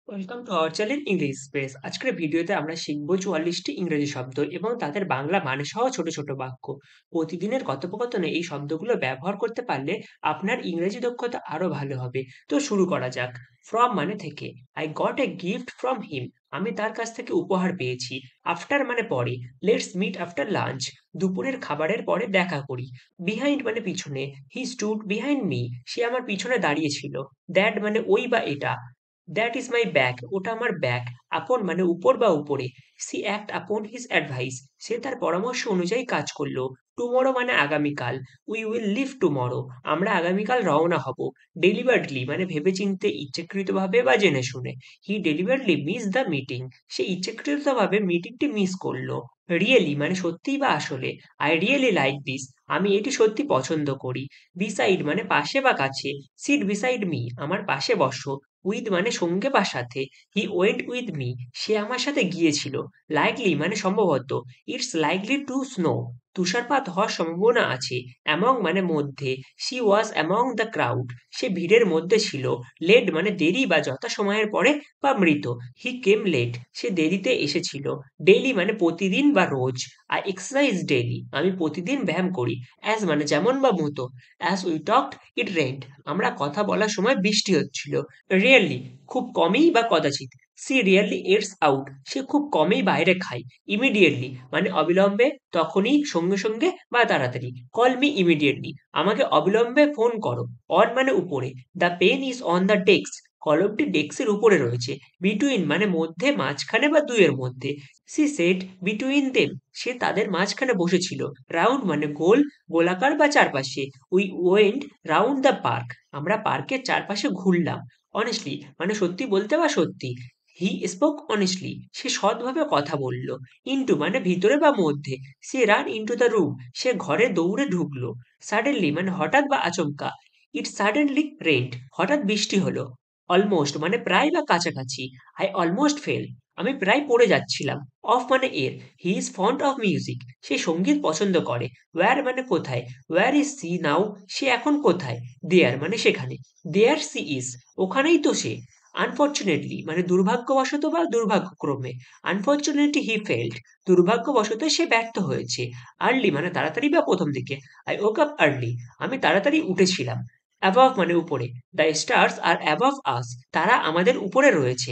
Welcome to our channel English space. আজকের ভিডিওতে আমরা শিখব 44টি ইংরেজি শব্দ এবং তাদের বাংলা মানে সহ ছোট ছোট বাক্য। প্রতিদিনের কথোপকথনে এই শব্দগুলো ব্যবহার করতে পারলে আপনার ইংরেজি দক্ষতা আরো ভালো হবে। তো শুরু করা যাক। ফ্রম মানে থেকে। I got a gift from him. আমি তার কাছ থেকে উপহার পেয়েছি। আফটার মানে পরে। Let's meet after lunch. দুপুরের খাবারের পরে দেখা করি। বিহাইন্ড মানে পিছনে। He stood behind me. সে আমার পিছনে দাঁড়িয়ে ছিল। দ্যাট মানে ওই বা এটা। That is my bag. ওটা আমার ব্যাগ। আপন মানে উপর বা উপরে। She act upon his advice. সে তার পরামর্শ অনুযায়ী কাজ করলো। টুমরো মানে আগামীকাল। We will leave tomorrow. আমরা আগামীকাল রওনা হব। ডেলিবারেটলি মানে ভেবেচিন্তে, ইচ্ছাকৃতভাবে বা জেনে শুনে। হি ডেলিবারেটলি মিস দ্য মিটিং। সে ইচ্ছাকৃতভাবে মিটিংটি মিস করলো। রিয়েলি মানে সত্যিই বা আসলে। I really like this. আমি এটি সত্যি পছন্দ করি। বিসাইড মানে পাশে বা কাছে। Sit beside me. আমার পাশে বসো। উইথ মানে সঙ্গে বা সাথে। He went with me. সে আমার সাথে গিয়েছিল। লাইকলি মানে সম্ভবত। It's likely to snow. তুষারপাত হওয়ার সম্ভাবনা আছে। অ্যামং মানে মধ্যে। She was among the crowd. সে ভিড়ের মধ্যে ছিল। লেট মানে দেরি বা যথাসময়ের পরে বা মৃত। হি কেম লেট। সে দেরিতে এসেছিল। ডেইলি মানে প্রতিদিন বা রোজ। I exercise daily. আমি প্রতিদিন ব্যায়াম করি। অ্যাজ মানে যেমন বা মতো। As we talked it rained. আমরা কথা বলার সময় বৃষ্টি হচ্ছিল। রিয়েলি খুব কমই বা কদাচিৎ। She really eats out. সে খুব কমই বাইরে খায়। ইমিডিয়েটলি মানে অবিলম্বে, তখনই, সঙ্গে সঙ্গে বা তাড়াতাড়ি। Call me immediately. আমাকে অবিলম্বে ফোন করো। অন মানে উপরে। The pen is on the desk. কলমটি ডেস্কের উপরে রয়েছে। বিটুইন মানে মধ্যে, মাঝখানে বা দুইয়ের মধ্যে। She sat between them. সে তাদের মাঝখানে বসেছিল। রাউন্ড মানে গোল, গোলাকার বা চারপাশে। We went round the park. আমরা পার্কের চারপাশে ঘুরলাম। অনেস্টলি মানে সত্যি বলতে বা সত্যি। He spoke honestly. সে সৎভাবে কথা বলল। ইন্টু মানে ভিতরে বা মধ্যে। সে রান ইন্টু দ্য রুম। সে ঘরে দৌড়ে ঢুকলো। সাডেনলি মানে হঠাৎ বা আচমকা। It suddenly rained. হঠাৎ বৃষ্টি হলো। অলমোস্ট মানে প্রায় বা কাছাকাছি। I almost fell. আমি প্রায় পড়ে যাচ্ছিলাম। অফ মানে এর। He is fond of music. সে সঙ্গীত পছন্দ করে। ওয়্যার মানে কোথায়। Where is she now. সে এখন কোথায়। দেয়ার মানে সেখানে। There she is. ওখানেই তো সে। আনফরচুনেটলি মানে দুর্ভাগ্যবশত বা দুর্ভাগ্যক্রমে। আনফরচুনেটলি হি ফেল্ড। দুর্ভাগ্যবশত সে ব্যর্থ হয়েছে। আর্লি মানে তাড়াতাড়ি বা প্রথম দিকে। I woke up early. আমি তাড়াতাড়ি উঠেছিলাম। অ্যাবভ মানে উপরে। দ্য স্টার্স আর অ্যাবভ আস। তারা আমাদের উপরে রয়েছে।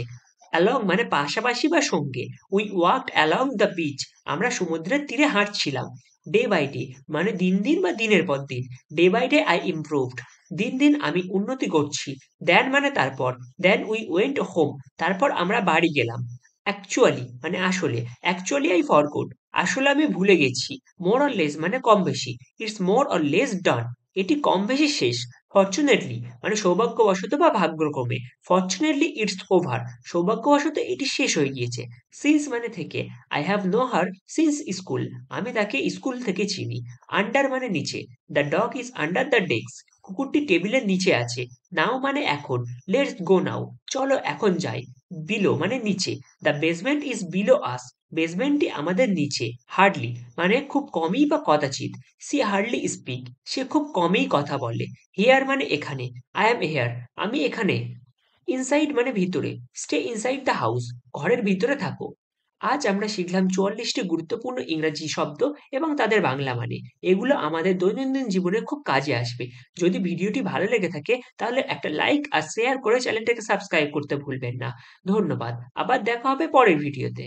অ্যালং মানে পাশাপাশি বা সঙ্গে। We walked along the beach. আমরা সমুদ্রের তীরে হাঁটছিলাম। ডে বাই ডে মানে দিন দিন বা দিনের পর দিন। Day by day I improved. দিন দিন আমি উন্নতি করছি। দেন মানে তারপর। Then we went home. তারপর আমরা বাড়ি গেলাম। অ্যাকচুয়ালি মানে আসলে। Actually I forgot. আসলে আমি ভুলে গেছি। মোর অর লেস মানে কম বেশি। It's more or less done. এটি কম বেশি শেষ। ফরচুনেটলি মানে সৌভাগ্যবশত বা ভাগ্যক্রমে। Fortunately it's over. সৌভাগ্যবশত এটি শেষ হয়ে গিয়েছে। সিন্স মানে থেকে। I have known her since school. আমি তাকে স্কুল থেকে চিনি। আন্ডার মানে নিচে। The dog is under the desk. কুকুরটি টেবিলের নিচে আছে। নাও মানে এখন। Let's go now. চলো এখন যাই। বিলো মানে নিচে। দ্য বেসমেন্ট ইজ বিলো আস। বেসমেন্টটি আমাদের নিচে। হার্ডলি মানে খুব কমই বা কদাচিৎ। She hardly speak. সে খুব কমই কথা বলে। হিয়ার মানে এখানে। I am here. আমি এখানে। ইনসাইড মানে ভিতরে। Stay inside the house. ঘরের ভিতরে থাকো। আজ আমরা শিখলাম 44টি গুরুত্বপূর্ণ ইংরাজি শব্দ এবং তাদের বাংলা মানে। এগুলো আমাদের দৈনন্দিন জীবনে খুব কাজে আসবে। যদি ভিডিওটি ভালো লেগে থাকে তাহলে একটা লাইক আর শেয়ার করে চ্যানেলটাকে সাবস্ক্রাইব করতে ভুলবেন না। ধন্যবাদ। আবার দেখা হবে পরের ভিডিওতে।